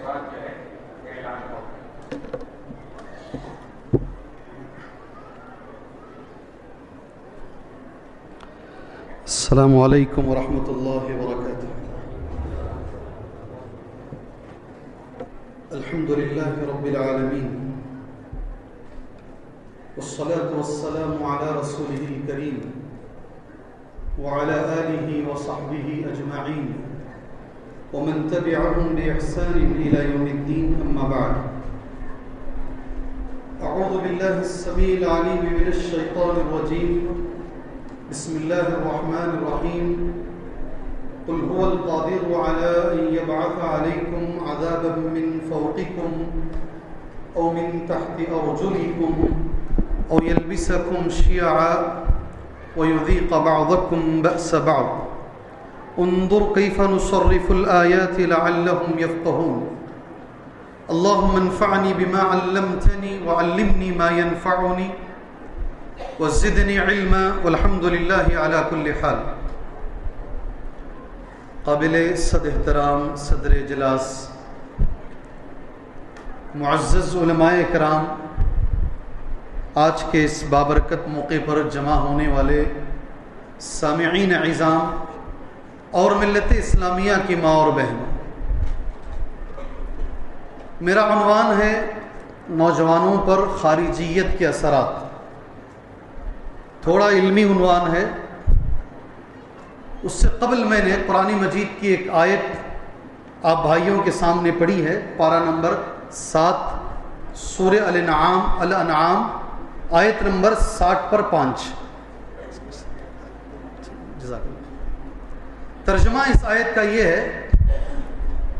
بعد جو ہے اعلان ہوگا۔ السلام علیکم ورحمۃ اللہ وبرکاتہ۔ الحمد للہ رب العالمین والصلاة والسلام على رسوله الكريم وعلى آله وصحبه أجمعين ومن تبعهم بإحسان إلى يوم الدين، أما بعد، أعوذ بالله السميع العليم من الشيطان الرجيم، بسم الله الرحمن الرحيم، قل هو القادر على أن يبعث عليكم عذابا من فوقكم أو من تحت أرجلكم أو يلبسكم شيعا ويذيق بعضكم بأس بعض، انظر كيف نصرف الآيات لعلهم يفقهون، اللهم انفعني بما علمتني وعلمني ما ينفعني وزدنی علما والحمد للہ علی کل حال۔ قابل صد احترام صدر اجلاس، معزز علماء کرام، آج کے اس بابرکت موقع پر جمع ہونے والے سامعین عظام اور ملت اسلامیہ کی ماں اور بہنوں، میرا عنوان ہے نوجوانوں پر خارجیت کے اثرات۔ تھوڑا علمی عنوان ہے، اس سے قبل میں نے قرآن مجید کی ایک آیت آپ بھائیوں کے سامنے پڑھی ہے، پارہ نمبر 7 سورہ الانعام آیت نمبر 60 پر 5۔ ترجمہ اس آیت کا یہ ہے،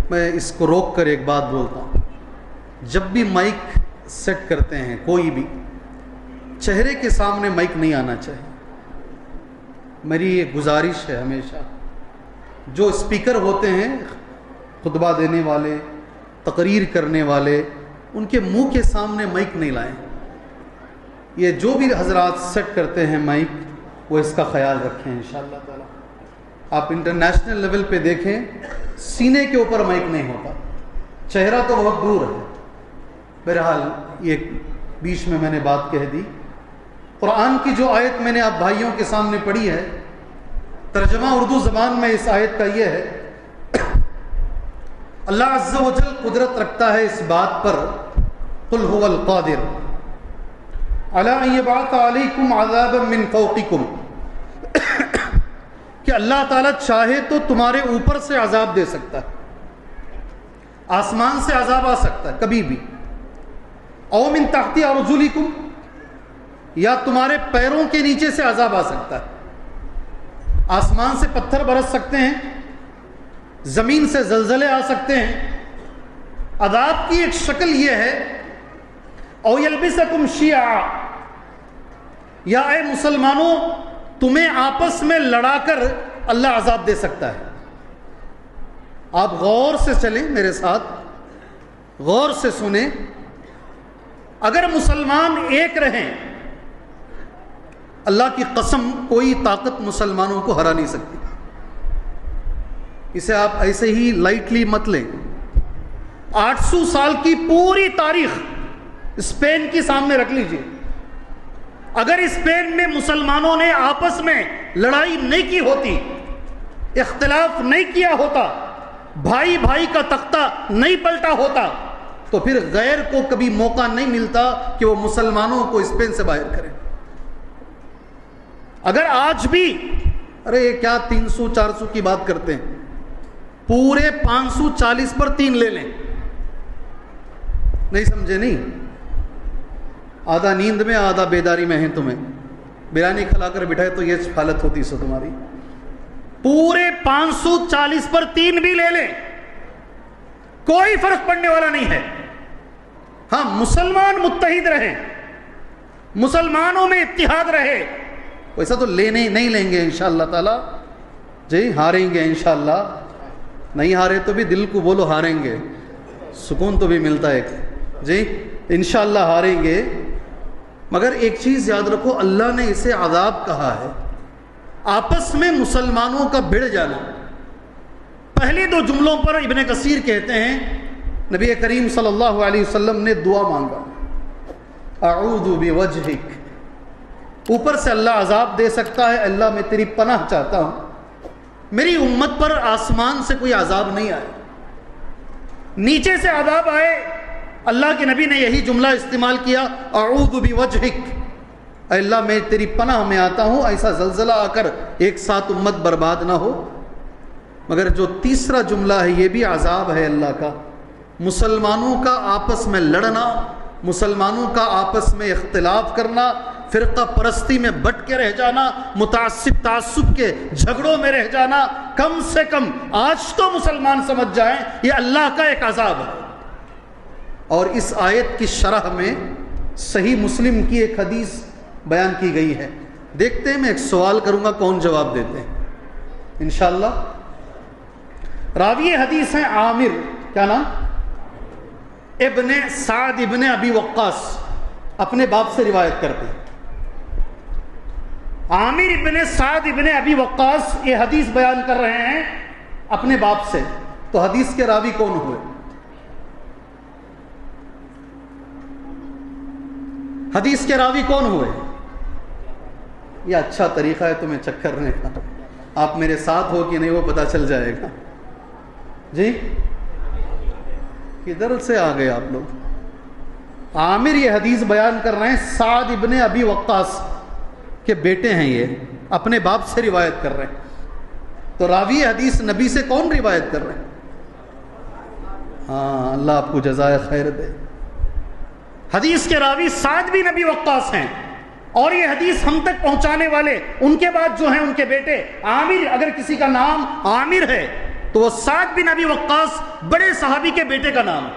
میں اس کو روک کر ایک بات بولتا ہوں، جب بھی مائک سیٹ کرتے ہیں کوئی بھی، چہرے کے سامنے مائک نہیں آنا چاہیے۔ میری یہ گزارش ہے ہمیشہ، جو اسپیکر ہوتے ہیں، خطبہ دینے والے، تقریر کرنے والے، ان کے منہ کے سامنے مائک نہیں لائیں۔ یہ جو بھی حضرات سیٹ کرتے ہیں مائک، وہ اس کا خیال رکھیں انشاءاللہ تعالی۔ آپ انٹرنیشنل لیول پہ دیکھیں، سینے کے اوپر مائک نہیں ہوتا، چہرہ تو بہت دور ہے۔ بہرحال یہ بیچ میں نے بات کہہ دی۔ قرآن کی جو آیت میں نے آپ بھائیوں کے سامنے پڑھی ہے، ترجمہ اردو زبان میں اس آیت کا یہ ہے، اللہ عز و جل قدرت رکھتا ہے اس بات پر، قل هو القادر علی ان یبعث علیکم عذابا من فوقکم، کہ اللہ تعالیٰ چاہے تو تمہارے اوپر سے عذاب دے سکتا ہے، آسمان سے عذاب آ سکتا ہے کبھی بھی، او من تحت ارجلکم، یا تمہارے پیروں کے نیچے سے عذاب آ سکتا ہے۔ آسمان سے پتھر برس سکتے ہیں، زمین سے زلزلے آ سکتے ہیں۔ عذاب کی ایک شکل یہ ہے، او یلبسکم شیعا، یا اے مسلمانوں تمہیں آپس میں لڑا کر اللہ عذاب دے سکتا ہے۔ آپ غور سے چلیں میرے ساتھ، غور سے سنیں، اگر مسلمان ایک رہیں، اللہ کی قسم کوئی طاقت مسلمانوں کو ہرا نہیں سکتی۔ اسے آپ ایسے ہی لائٹلی مت لیں۔ 800 سال کی پوری تاریخ اسپین کی سامنے رکھ لیجئے، اگر اسپین میں مسلمانوں نے آپس میں لڑائی نہیں کی ہوتی، اختلاف نہیں کیا ہوتا، بھائی بھائی کا تختہ نہیں پلٹا ہوتا، تو پھر غیر کو کبھی موقع نہیں ملتا کہ وہ مسلمانوں کو اسپین سے باہر کرے۔ اگر آج بھی، ارے یہ کیا 300 400 کی بات کرتے ہیں، پورے 540 پر 3 لے لیں، نہیں سمجھے؟ نہیں، آدھا نیند میں آدھا بیداری میں ہیں تمہیں، بریانی کھلا کر بٹھائے تو یہ حالت ہوتی سو تمہاری۔ پورے 540 پر 3 بھی لے لیں، کوئی فرق پڑنے والا نہیں ہے۔ ہاں، مسلمان متحد رہیں، مسلمانوں میں اتحاد رہے، ویسا تو نہیں لیں گے انشاءاللہ تعالی جی، ہاریں گے انشاءاللہ، نہیں ہارے تو بھی دل کو بولو ہاریں گے، سکون تو بھی ملتا ہے جی، انشاءاللہ ہاریں گے۔ مگر ایک چیز یاد رکھو، اللہ نے اسے عذاب کہا ہے، آپس میں مسلمانوں کا بھڑ جانا۔ پہلے 2 جملوں پر ابن کثیر کہتے ہیں نبی کریم صلی اللہ علیہ وسلم نے دعا مانگا، اعوذ بوجہک، اوپر سے اللہ عذاب دے سکتا ہے، اللہ میں تیری پناہ چاہتا ہوں میری امت پر آسمان سے کوئی عذاب نہیں آئے، نیچے سے عذاب آئے۔ اللہ کے نبی نے یہی جملہ استعمال کیا، اعوذ بوجہک، اے اللہ میں تیری پناہ میں آتا ہوں ایسا زلزلہ آ کر ایک ساتھ امت برباد نہ ہو۔ مگر جو تیسرا جملہ ہے یہ بھی عذاب ہے اللہ کا، مسلمانوں کا آپس میں لڑنا، مسلمانوں کا آپس میں اختلاف کرنا، فرقہ پرستی میں بٹ کے رہ جانا، متعصب تعصب کے جھگڑوں میں رہ جانا، کم سے کم آج تو مسلمان سمجھ جائیں یہ اللہ کا ایک عذاب ہے۔ اور اس آیت کی شرح میں صحیح مسلم کی ایک حدیث بیان کی گئی ہے، دیکھتے ہیں، میں ایک سوال کروں گا کون جواب دیتے ہیں انشاءاللہ۔ راوی حدیث ہیں عامر، کیا نام؟ ابن سعد ابن ابی وقاص، اپنے باپ سے روایت کرتے ہیں۔ عامر ابن سعد ابن ابی وقاص یہ حدیث بیان کر رہے ہیں اپنے باپ سے، تو حدیث کے راوی کون ہوئے؟ حدیث کے راوی کون ہوئے؟ یہ اچھا طریقہ ہے تمہیں چیک کرنے کا، آپ میرے ساتھ ہو کہ نہیں وہ پتہ چل جائے گا۔ جی کدھر سے آ گئے آپ لوگ؟ عامر یہ حدیث بیان کر رہے ہیں، سعد ابن ابی وقاص کے بیٹے ہیں، یہ اپنے باپ سے روایت کر رہے ہیں، تو راوی حدیث نبی سے کون روایت کر رہے ہیں؟ ہاں، اللہ آپ کو جزائے خیر دے۔ حدیث کے راوی سعد بن ابی وقاص ہیں، اور یہ حدیث ہم تک پہنچانے والے ان کے بعد جو ہیں ان کے بیٹے عامر۔ اگر کسی کا نام عامر ہے تو وہ سعد بن ابی وقاص بڑے صحابی کے بیٹے کا نام ہے،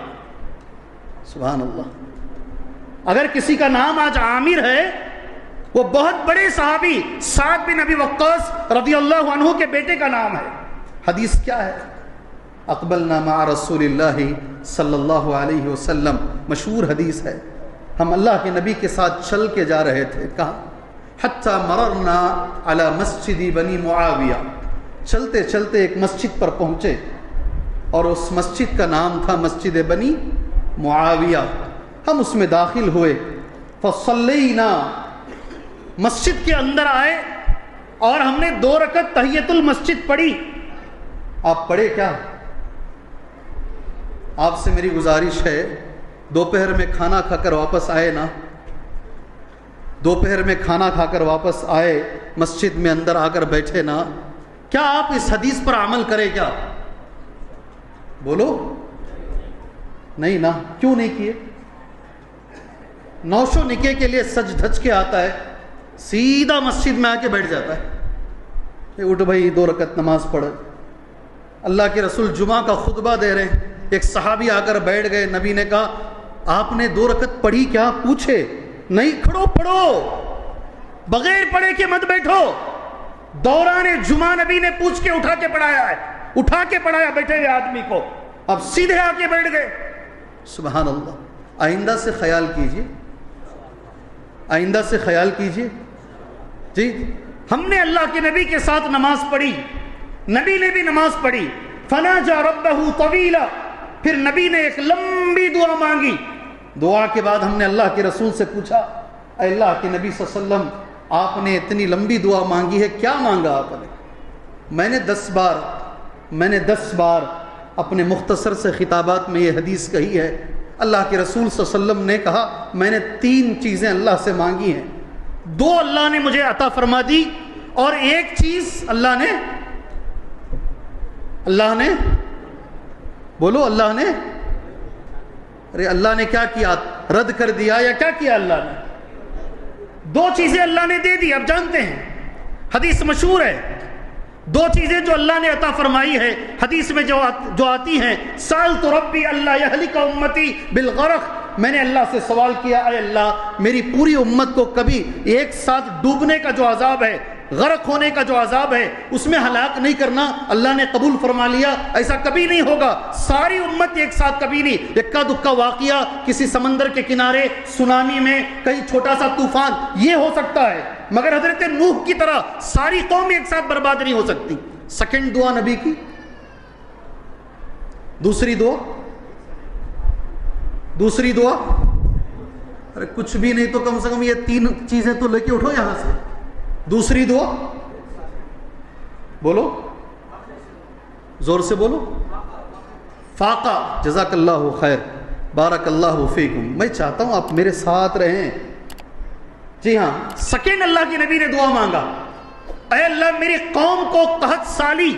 سبحان اللہ۔ اگر کسی کا نام آج عامر ہے وہ بہت بڑے صحابی سعد بن ابی وقاص رضی اللہ عنہ کے بیٹے کا نام ہے۔ حدیث کیا ہے؟ اقبلنا مع رسول اللہ صلی اللہ علیہ وسلم، مشہور حدیث ہے، ہم اللہ کے نبی کے ساتھ چل کے جا رہے تھے، کہا حتی مررنا علی مسجد بنی معاویہ، چلتے چلتے ایک مسجد پر پہنچے اور اس مسجد کا نام تھا مسجد بنی معاویہ، ہم اس میں داخل ہوئے، فصلینا، مسجد کے اندر آئے اور ہم نے 2 رکعت تحیۃ المسجد پڑھی۔ آپ پڑھے کیا؟ آپ سے میری گزارش ہے، دوپہر میں کھانا کھا کر واپس آئے نا، دوپہر میں کھانا کھا کر واپس آئے، مسجد میں اندر آ کر بیٹھے نا، کیا آپ اس حدیث پر عمل کرے کیا؟ بولو نہیں نا، کیوں نہیں کیے؟ نوش و نکے کے لیے سج دھج کے آتا ہے، سیدھا مسجد میں آ کے بیٹھ جاتا ہے، اٹھ بھائی 2 رکعت نماز پڑھ۔ اللہ کے رسول جمعہ کا خطبہ دے رہے ہیں، ایک صحابی آ کر بیٹھ گئے، نبی نے کہا آپ نے 2 رکعت پڑھی کیا؟ پوچھے، نہیں، کھڑو پڑھو، بغیر پڑھے کے مت بیٹھو۔ دوران جمعہ نبی نے پوچھ کے اٹھا کے پڑھایا ہے، اٹھا کے پڑھایا بیٹھے ہوئے آدمی کو، اب سیدھے آ کے بیٹھ گئے۔ سبحان اللہ۔ آئندہ سے خیال کیجئے، آئندہ سے خیال کیجئے۔ جی ہم نے اللہ کے نبی کے ساتھ نماز پڑھی، نبی نے بھی نماز پڑھی، فناجا ربہ طویلا، پھر نبی نے ایک لمبی دعا مانگی، دعا کے بعد ہم نے اللہ کے رسول سے پوچھا، اے اللہ کے نبی صلی اللہ علیہ وسلم آپ نے اتنی لمبی دعا مانگی ہے، کیا مانگا آپ نے؟ میں نے 10 بار اپنے مختصر سے خطابات میں یہ حدیث کہی ہے، اللہ کے رسول صلی اللہ علیہ وسلم نے کہا میں نے 3 چیزیں اللہ سے مانگی ہیں، 2 اللہ نے مجھے عطا فرما دی، اور ایک چیز اللہ نے بولو، اللہ نے، ارے اللہ نے کیا کیا؟ رد کر دیا یا کیا کیا اللہ نے؟ 2 چیزیں اللہ نے دے دی، اب جانتے ہیں، حدیث مشہور ہے، 2 چیزیں جو اللہ نے عطا فرمائی ہے، حدیث میں جو آتی ہیں، سألت ربی اللہ یہلک امتی بالغرق، میں نے اللہ سے سوال کیا، اے اللہ میری پوری امت کو کبھی ایک ساتھ ڈوبنے کا جو عذاب ہے، غرق ہونے کا جو عذاب ہے، اس میں ہلاک نہیں کرنا، اللہ نے قبول فرما لیا، ایسا کبھی نہیں ہوگا، ساری امت ایک ساتھ کبھی نہیں، اکا دکا واقعہ کسی سمندر کے کنارے، سونامی میں، کہیں چھوٹا سا طوفان، یہ ہو سکتا ہے، مگر حضرت نوح کی طرح ساری قوم ایک ساتھ برباد نہیں ہو سکتی۔ سیکنڈ دعا نبی کی، دوسری دعا دوسری دعا، ارے کچھ بھی نہیں تو کم سے کم یہ 3 چیزیں تو لے کے اٹھو یہاں سے. دوسری دعا بولو، زور سے بولو. فاقہ. جزاک اللہ خیر، بارک اللہ فیکم. میں چاہتا ہوں آپ میرے ساتھ رہیں. جی ہاں، سیکنڈ اللہ کے نبی نے دعا مانگا، اے اللہ میری قوم کو قحط سالی،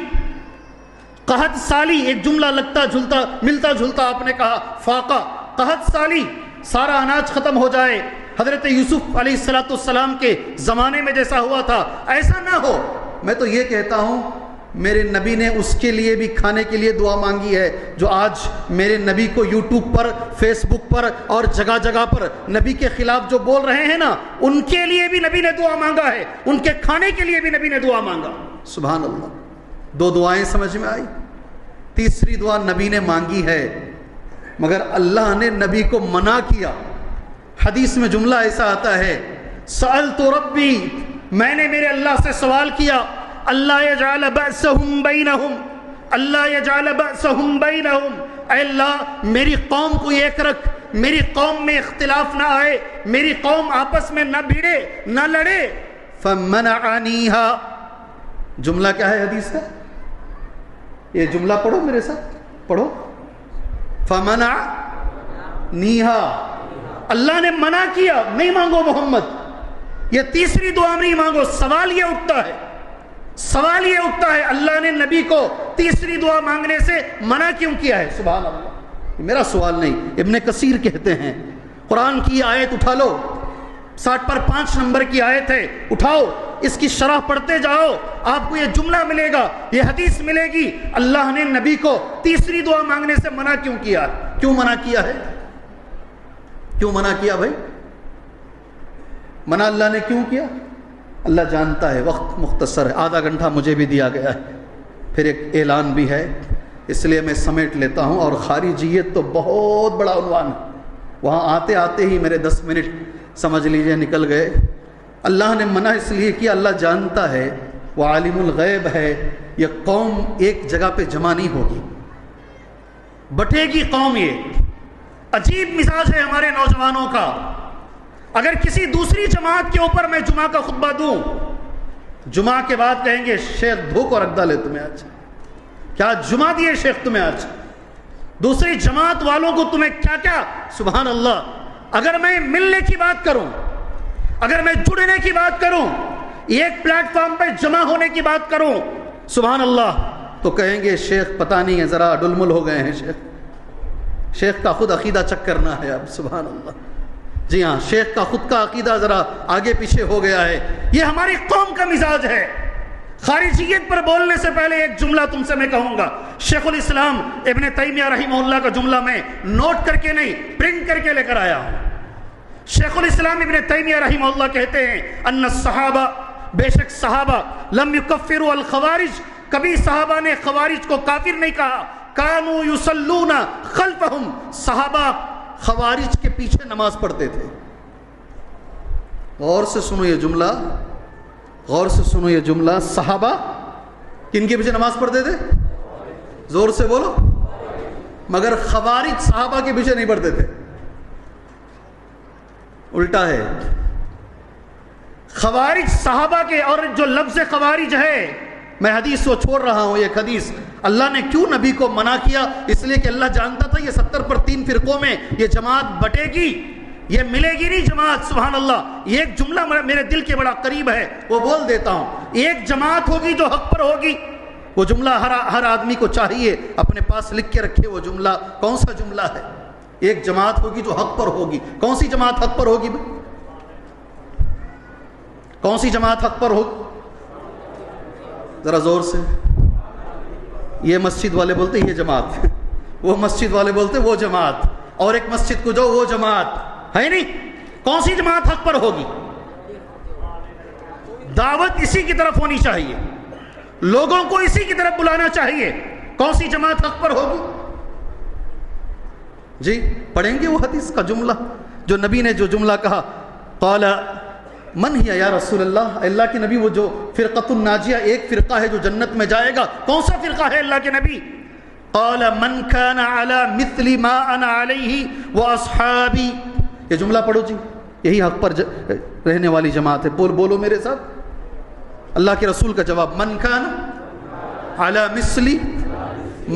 ایک جملہ لگتا جھلتا ملتا جھلتا آپ نے کہا. فاقہ، قحط سالی، سارا اناج ختم ہو جائے. حضرت یوسف علیہ السلام کے زمانے میں جیسا ہوا تھا ایسا نہ ہو. میں تو یہ کہتا ہوں میرے نبی نے اس کے لیے بھی کھانے کے لیے دعا مانگی ہے جو آج میرے نبی کو یوٹیوب پر، فیس بک پر اور جگہ جگہ پر نبی کے خلاف جو بول رہے ہیں نا، ان کے لیے بھی نبی نے دعا مانگا ہے، ان کے کھانے کے لیے بھی نبی نے دعا مانگا. سبحان اللہ. 2 دعائیں سمجھ میں آئی. تیسری دعا نبی نے مانگی ہے مگر اللہ نے نبی کو منع کیا. حدیث میں جملہ ایسا آتا ہے، سألت ربی، میں نے میرے اللہ سے سوال کیا، اللہ یجعل بأسہم بینہم، اللہ یجعل بأسہم بینہم، اے اللہ میری قوم کو ایک رکھ، میری قوم میں اختلاف نہ آئے، میری قوم آپس میں نہ بھیڑے نہ لڑے. فمنعنیہا. جملہ کیا ہے حدیث کا؟ یہ جملہ پڑھو میرے ساتھ، پڑھو. فمنعنیہا، اللہ نے منع کیا، نہیں مانگو محمد. یہ تیسری دعا نہیں مانگو. سوال یہ اٹھتا ہے اللہ نے نبی کو تیسری دعا مانگنے سے منع کیوں کیا ہے؟ سبحان اللہ. میرا سوال نہیں، ابن کثیر کہتے ہیں قرآن کی آیت اٹھا لو، 60 پر 5 نمبر کی آیت ہے، اٹھاؤ، اس کی شرح پڑھتے جاؤ، آپ کو یہ جملہ ملے گا، یہ حدیث ملے گی. اللہ نے نبی کو تیسری دعا مانگنے سے منع کیوں کیا؟ کیوں منع کیا ہے؟ کیوں منع کیا بھائی؟ منع اللہ نے کیوں کیا؟ اللہ جانتا ہے. وقت مختصر ہے، آدھا گھنٹہ مجھے بھی دیا گیا ہے، پھر ایک اعلان بھی ہے، اس لیے میں سمیٹ لیتا ہوں. اور خارجیت تو بہت بڑا عنوان ہے، وہاں آتے آتے ہی میرے 10 منٹ سمجھ لیجئے نکل گئے. اللہ نے منع اس لیے کیا، اللہ جانتا ہے، وہ عالم الغیب ہے، یہ قوم ایک جگہ پہ جمع نہیں ہوگی، بٹے گی قوم. یہ عجیب مزاج ہے ہمارے نوجوانوں کا. اگر کسی دوسری جماعت کے اوپر میں جمعہ کا خطبہ دوں، جمعہ کے بعد کہیں گے شیخ دھوکہ رکھ ڈالے تمہیں آج، کیا جمعہ دیے شیخ تمہیں آج، دوسری جماعت والوں کو تمہیں کیا کیا. سبحان اللہ. اگر میں ملنے کی بات کروں، اگر میں جڑنے کی بات کروں، ایک پلیٹ فارم پہ جمع ہونے کی بات کروں، سبحان اللہ، تو کہیں گے شیخ پتہ نہیں ہے ذرا ڈلمل ہو گئے ہیں، شیخ کا خود عقیدہ چیک کرنا ہے اب. سبحان اللہ. جی ہاں، شیخ کا خود کا عقیدہ ذرا آگے پیچھے ہو گیا ہے. یہ ہماری قوم کا مزاج ہے. خارجیت پر بولنے سے پہلے ایک جملہ تم سے میں کہوں گا. شیخ الاسلام ابن تیمیہ رحمہ اللہ کا جملہ میں نوٹ کر کے نہیں، پرنٹ کر کے لے کر آیا ہوں. شیخ الاسلام ابن تیمیہ رحمہ اللہ کہتے ہیں ان الصحابہ، بے شک صحابہ، لم یکفروا الخوارج، کبھی صحابہ نے خوارج کو کافر نہیں کہا. کانوا یصلون خلفہم، صحابہ خوارج کے پیچھے نماز پڑھتے تھے. غور سے سنو یہ جملہ، غور سے سنو یہ جملہ. صحابہ کن کے پیچھے نماز پڑھتے تھے؟ زور سے بولو. مگر خوارج صحابہ کے پیچھے نہیں پڑھتے تھے، الٹا ہے. خوارج صحابہ کے، اور جو لفظ خوارج ہے، میں حدیث کو چھوڑ رہا ہوں. ایک حدیث اللہ نے کیوں نبی کو منع کیا؟ اس لیے کہ اللہ جانتا تھا یہ 70 پر 3 فرقوں میں یہ جماعت بٹے گی، یہ ملے گی نہیں جماعت. سبحان اللہ. ایک جملہ میرے دل کے بڑا قریب ہے، وہ بول دیتا ہوں. ایک جماعت ہوگی جو حق پر ہوگی. وہ جملہ ہر آدمی کو چاہیے اپنے پاس لکھ کے رکھے. وہ جملہ کون سا جملہ ہے؟ ایک جماعت ہوگی جو حق پر ہوگی. کون سی جماعت حق پر ہوگی؟ کون سی جماعت حق پر ہوگی؟ ذرا زور سے. یہ مسجد والے بولتے یہ جماعت، وہ مسجد والے بولتے وہ جماعت، اور ایک مسجد کو جو وہ جماعت ہے نہیں. کون سی جماعت حق پر ہوگی؟ دعوت اسی کی طرف ہونی چاہیے، لوگوں کو اسی کی طرف بلانا چاہیے. کون سی جماعت حق پر ہوگی؟ جی پڑھیں گے وہ حدیث کا جملہ جو نبی نے جو جملہ کہا. قال من ہی یا رسول اللہ، اللہ کے نبی وہ جو فرقۃ الناجیہ، ایک فرقہ ہے جو جنت میں جائے گا. کون سا فرقہ ہے اللہ کے نبی؟ قال من كان على مثل ما انا علیہ واصحابی. یہ جملہ پڑھو جی, یہی حق پر رہنے والی جماعت ہے. بولو میرے ساتھ, اللہ کے رسول کا جواب, من كان على مثل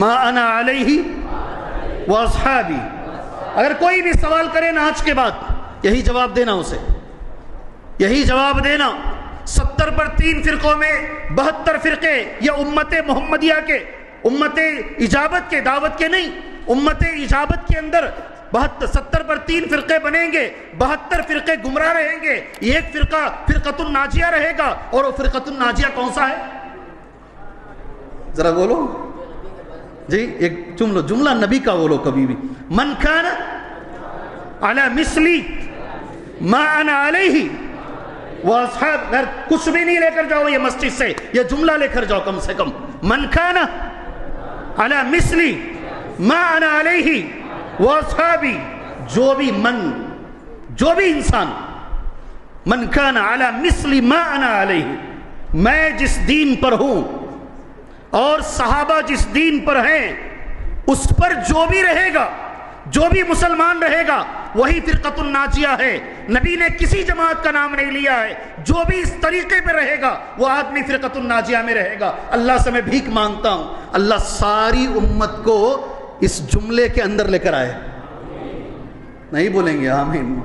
ما انا علیہ واصحابی. اگر کوئی بھی سوال کرے نا آج کے بعد, یہی جواب دینا اسے, یہی جواب دینا. 70 پر 3 فرقوں میں 72 فرقے, یہ امت محمدیہ کے, امت اجابت کے, دعوت کے نہیں, امت اجابت کے اندر 70 پر 3 فرقے بنیں گے, 72 فرقے گمراہ رہیں گے, ایک فرقہ فرقۃ الناجیہ رہے گا. اور وہ فرقۃ الناجیہ کون سا ہے ذرا بولو جی, ایک جملہ نبی کا بولو کبھی بھی. من کان علی مثلی ما انا علیہ واصحاب. اگر کچھ بھی نہیں لے کر جاؤ یہ مسجد سے, یہ جملہ لے کر جاؤ کم سے کم. من کان علی مثلی ما انا علیہ واصحابی. جو بھی انسان, من کان علی مثلی ما انا علیہ, میں جس دین پر ہوں اور صحابہ جس دین پر ہیں اس پر جو بھی رہے گا, جو بھی مسلمان رہے گا, وہی فرقۃ الناجیہ ہے. نبی نے کسی جماعت کا نام نہیں لیا ہے. جو بھی اس طریقے پہ رہے گا وہ آدمی فرقۃ الناجیہ میں رہے گا. اللہ سے میں بھیک مانگتا ہوں, اللہ ساری امت کو اس جملے کے اندر لے کر آئے. نہیں بولیں گے آمین,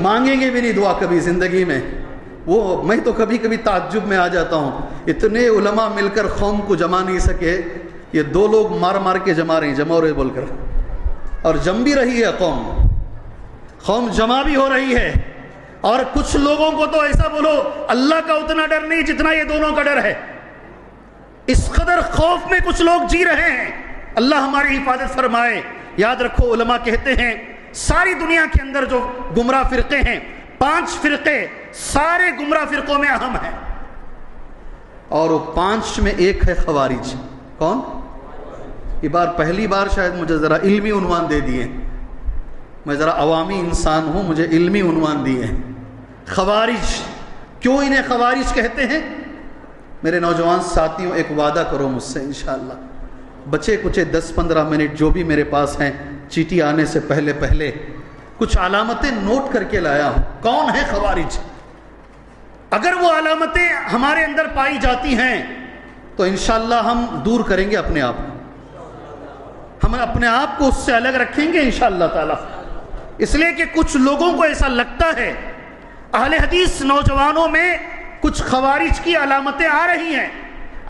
مانگیں گے بھی نہیں دعا کبھی زندگی میں. وہ میں تو کبھی کبھی تعجب میں آ جاتا ہوں, اتنے علماء مل کر قوم کو جما نہیں سکے, یہ 2 لوگ مار مار کے جما رہے ہیں, جما رہے بول کر, اور جم بھی رہی ہے قوم جمع بھی ہو رہی ہے. اور کچھ لوگوں کو تو ایسا بولو اللہ کا اتنا ڈر نہیں جتنا یہ دونوں کا ڈر ہے. اس قدر خوف میں کچھ لوگ جی رہے ہیں. اللہ ہماری حفاظت فرمائے. یاد رکھو, علماء کہتے ہیں ساری دنیا کے اندر جو گمراہ فرقے ہیں, 5 فرقے سارے گمراہ فرقوں میں اہم ہیں, اور وہ 5 میں ایک ہے خوارج. کون؟ یہ بار پہلی بار شاید مجھے ذرا علمی عنوان دے دیے, میں ذرا عوامی انسان ہوں, مجھے علمی عنوان دیے ہیں. خوارج. کیوں انہیں خوارج کہتے ہیں؟ میرے نوجوان ساتھیوں, ایک وعدہ کرو مجھ سے انشاءاللہ, بچے کچھ 10-15 منٹ جو بھی میرے پاس ہیں, چیٹی آنے سے پہلے کچھ علامتیں نوٹ کر کے لایا ہوں. کون ہے خوارج؟ اگر وہ علامتیں ہمارے اندر پائی جاتی ہیں تو انشاءاللہ ہم دور کریں گے اپنے آپ کو, ہم اپنے آپ کو اس سے الگ رکھیں گے انشاءاللہ تعالی. اس لیے کہ کچھ لوگوں کو ایسا لگتا ہے اہل حدیث نوجوانوں میں کچھ خوارج کی علامتیں آ رہی ہیں,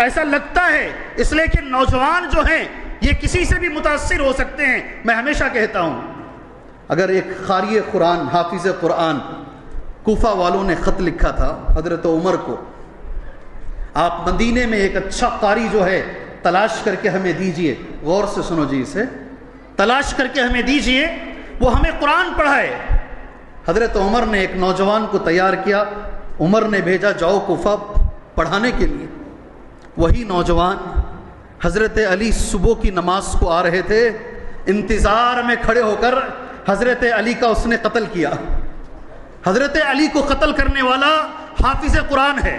ایسا لگتا ہے. اس لیے کہ نوجوان جو ہیں یہ کسی سے بھی متاثر ہو سکتے ہیں. میں ہمیشہ کہتا ہوں, اگر ایک قاری قرآن, حافظ قرآن, کوفہ والوں نے خط لکھا تھا حضرت عمر کو, آپ مدینے میں ایک اچھا قاری جو ہے تلاش کر کے ہمیں دیجئے. غور سے سنو جی, اسے تلاش کر کے ہمیں دیجئے, وہ ہمیں قرآن پڑھائے. حضرت عمر نے ایک نوجوان کو تیار کیا, عمر نے بھیجا جاؤ کوفہ پڑھانے کے لیے. وہی نوجوان حضرت علی صبح کی نماز کو آ رہے تھے, انتظار میں کھڑے ہو کر حضرت علی کا اس نے قتل کیا. حضرت علی کو قتل کرنے والا حافظ قرآن ہے,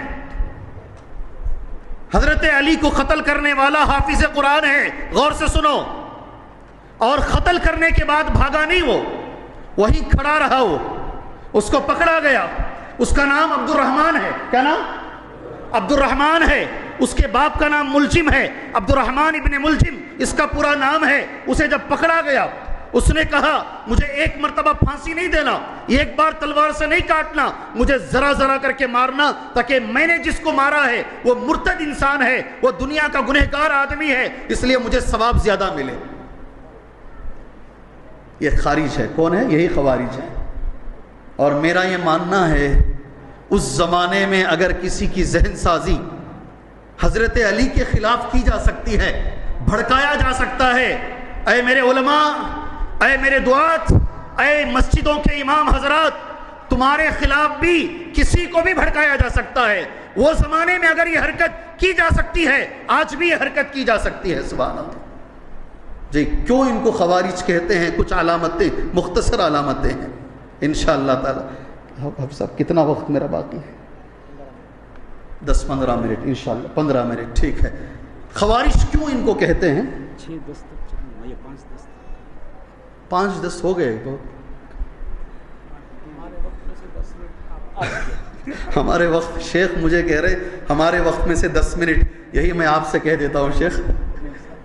حضرت علی کو قتل کرنے والا حافظ قرآن ہے. غور سے سنو. اور قتل کرنے کے بعد بھاگا نہیں, وہ وہیں کھڑا رہا. وہ اس کو پکڑا گیا. اس کا نام عبد الرحمن ہے. کیا نام؟ عبد الرحمن ہے. اس کے باپ کا نام ملجم ہے, عبد الرحمن ابن ملجم اس کا پورا نام ہے. اسے جب پکڑا گیا اس نے کہا مجھے ایک مرتبہ پھانسی نہیں دینا, ایک بار تلوار سے نہیں کاٹنا, مجھے ذرا ذرا کر کے مارنا, تاکہ میں نے جس کو مارا ہے وہ مرتد انسان ہے, وہ دنیا کا گنہگار آدمی ہے, اس لیے مجھے ثواب زیادہ ملے. یہ خارج ہے. کون ہے؟ یہی خوارج ہے. اور میرا یہ ماننا ہے اس زمانے میں اگر کسی کی ذہن سازی حضرت علی کے خلاف کی جا سکتی ہے, بھڑکایا جا سکتا ہے, اے میرے علماء, اے میرے دعات, اے مسجدوں کے امام حضرات, تمہارے خلاف بھی کسی کو بھی بھڑکایا جا سکتا ہے. وہ زمانے میں اگر یہ حرکت کی جا سکتی ہے, آج بھی یہ حرکت کی جا سکتی ہے. سبحان اللہ. جی کیوں ان کو خوارج کہتے ہیں؟ کچھ علامتیں, مختصر علامتیں ہیں انشاءاللہ تعالی. حافظ صاحب کتنا وقت میرا باقی ہے؟ 10-15 منٹ انشاءاللہ. 15 منٹ ٹھیک ہے. خوارج کیوں ان کو کہتے ہیں؟ 6-10 تک چلوں گا یا 5-10 تک؟ 5-10 ہو گئے تو ہمارے وقت میں سے 10 منٹ آپ ہمارے وقت، شیخ مجھے کہہ رہے ہمارے وقت میں سے 10 منٹ، یہی میں آپ سے کہہ دیتا ہوں شیخ